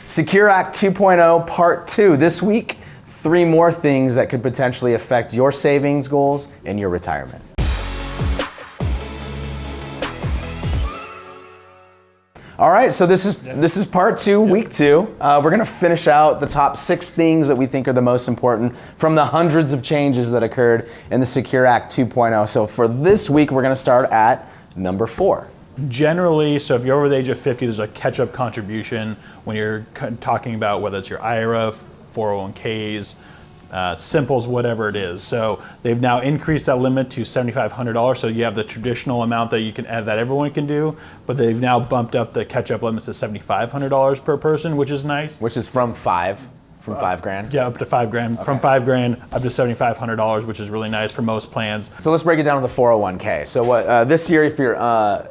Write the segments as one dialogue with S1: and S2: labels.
S1: Secure Act 2.0 Part 2. This week, 3 more things that could potentially affect your savings goals and your retirement. All right, so this is part 2, week 2. We're gonna finish out the top 6 things that we think are the most important from the hundreds of changes that occurred in the Secure Act 2.0. So for this week, we're gonna start at number 4.
S2: Generally, so if you're over the age of 50, there's a catch-up contribution when you're talking about whether it's your IRA, 401ks, simples, whatever it is. So they've now increased that limit to $7,500. So you have the traditional amount that you can add that everyone can do, but they've now bumped up the catch-up limits to $7,500 per person, which is nice.
S1: Which is from 5 grand?
S2: Yeah, up to 5 grand. Okay. From 5 grand up to $7,500, which is really nice for most plans.
S1: So let's break it down to the 401k. So what this year, if you're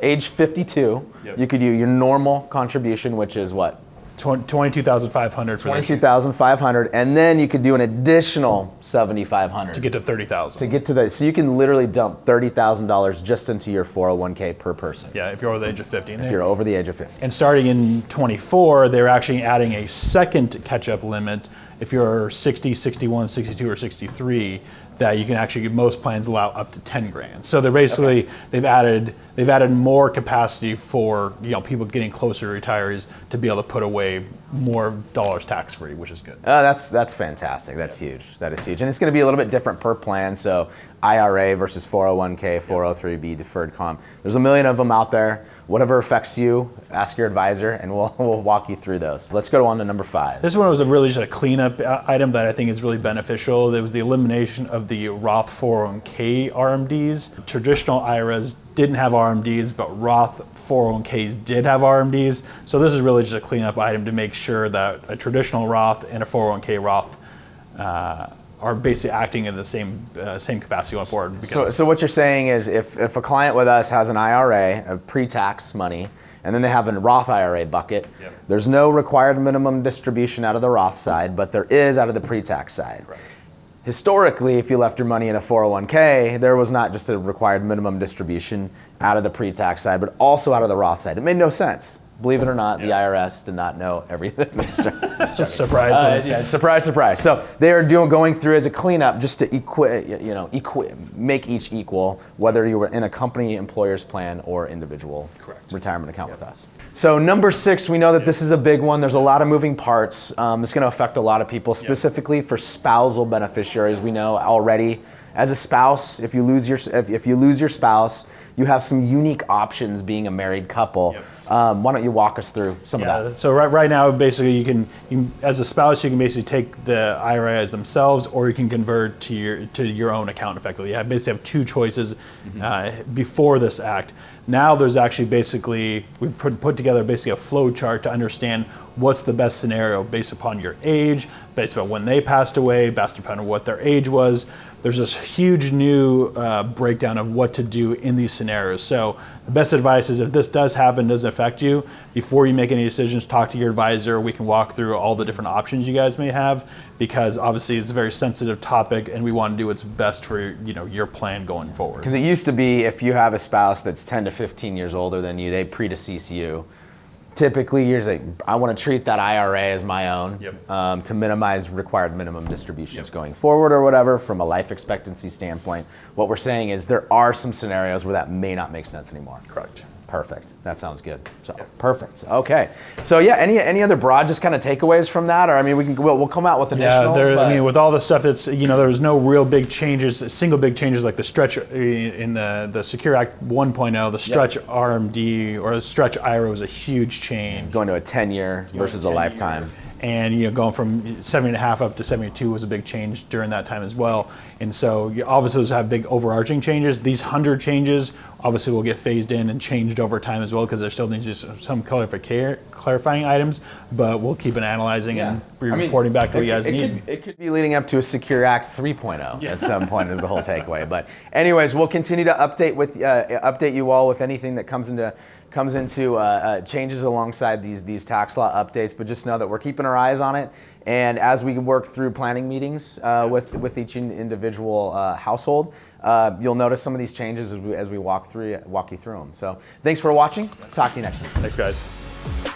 S1: age 52, you could do your normal contribution, which is what?
S2: $22,500 for
S1: $22,500, and then you could do an additional $7,500
S2: to get to $30,000.
S1: To get to that, so you can literally dump $30,000 just into your 401k per person.
S2: Yeah, if you're over the age of 50.
S1: If you're over the age of 50.
S2: And starting in 24, they're actually adding a second catch-up limit. If you're 60, 61, 62, or 63, that you can actually, most plans allow up to 10 grand. So they're basically, they've added more capacity for people getting closer to retirees to be able to put away more dollars tax-free, which is good.
S1: That's fantastic. That's huge. That is huge. And it's going to be a little bit different per plan. So IRA versus 401k, 403b, deferred comp. There's a million of them out there. Whatever affects you, ask your advisor, and we'll walk you through those. Let's go on to number 5.
S2: This one was really just a cleanup item that I think is really beneficial. There was the elimination of the Roth 401k RMDs. Traditional IRAs didn't have RMDs, but Roth 401ks did have RMDs. So this is really just a cleanup item to make sure that a traditional Roth and a 401k Roth are basically acting in the same capacity going forward.
S1: So what you're saying is if a client with us has an IRA, a pre-tax money, and then they have a Roth IRA bucket, there's no required minimum distribution out of the Roth side, but there is out of the pre-tax side.
S2: Right.
S1: Historically, if you left your money in a 401k, there was not just a required minimum distribution out of the pre-tax side, but also out of the Roth side. It made no sense. Believe it or not, the IRS did not know everything.
S2: Surprise!
S1: Surprise, surprise. So they are going through as a cleanup just to make each equal, whether you were in a company employer's plan or individual retirement account with us. So number 6, we know that this is a big one. There's a lot of moving parts. It's going to affect a lot of people, specifically for spousal beneficiaries. We know already, as a spouse, if you lose your spouse, you have some unique options being a married couple. Why don't you walk us through some of that?
S2: So right now, basically, you can as a spouse, you can basically take the IRA as themselves, or you can convert to your own account effectively. You basically have 2 choices before this act. Now there's actually we've put together basically a flow chart to understand what's the best scenario based upon your age, based upon when they passed away, based upon what their age was. There's this huge new breakdown of what to do in these scenarios. So the best advice is if this does happen, doesn't affect you, before you make any decisions, talk to your advisor. We can walk through all the different options you guys may have, because obviously it's a very sensitive topic and we want to do what's best for your plan going forward.
S1: Because it used to be if you have a spouse that's 10 to 15 years older than you, they predecease you. Typically, you're like, I want to treat that IRA as my own to minimize required minimum distributions going forward or whatever from a life expectancy standpoint. What we're saying is there are some scenarios where that may not make sense anymore.
S2: Correct.
S1: Perfect. That sounds good. So perfect. Okay. So any other broad just kind of takeaways from that, or I mean we'll come out with additionals.
S2: With all the stuff that's there was no real big changes, single big changes like the stretch in the Secure Act 1.0, the stretch RMD or the stretch IRA was a huge change.
S1: Going to a 10-year versus a lifetime.
S2: And going from 70.5 up to 72 was a big change during that time as well. And so obviously those have big overarching changes. These 100 changes obviously will get phased in and changed over time as well, because there still needs to be some clarifying items, but we'll keep it analyzing and reporting back to what you guys need.
S1: It could be leading up to a Secure Act 3.0 at some point is the whole takeaway. But anyways, we'll continue to update you all with anything that comes into changes alongside these tax law updates, but just know that we're keeping our eyes on it. And as we work through planning meetings with each individual household, you'll notice some of these changes as we walk you through them. So thanks for watching. Talk to you next week.
S2: Thanks, guys.